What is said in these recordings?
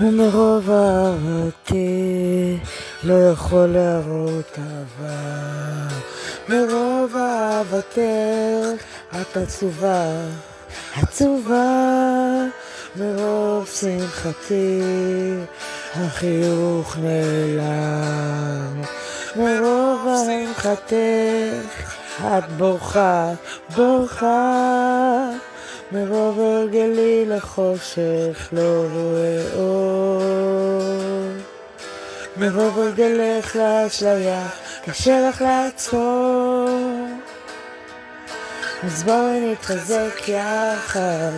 ומרוב אהבתי לא יכול להראות אהבה. מרוב אהבתך את עצובה, עצובה. מרוב שמחתי החיוך נעלם. מרוב שמחתך את בוכה, בוכה. מרוב הרגלי לחושך לא רואה אור. מרוב הרגלך לאשליה קשה לך לעצור. אז בואי נתחזק יחד,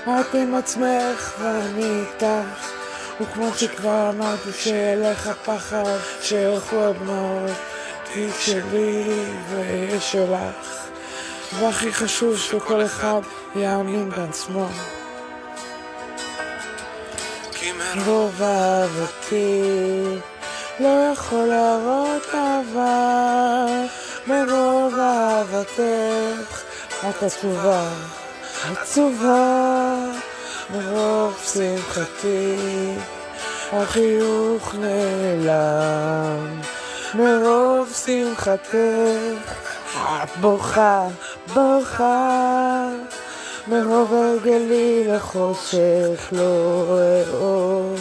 את עם עצמך ואני איתך. וכמו שכבר אמרתי שילך הפחד, שילכו הדמעות, תהי שלי ויש שלך. והכי חשוב שכל אחד יאמין בעצמו. מרוב אהבתי לא יכול להראות אהבה. מרוב אהבתך את עצובה, עצובה. מרוב שמחתי החיוך נעלם. מרוב שמחתך את בוכה, בוכה. מרוב הרגלי לחושך לא רואה אור.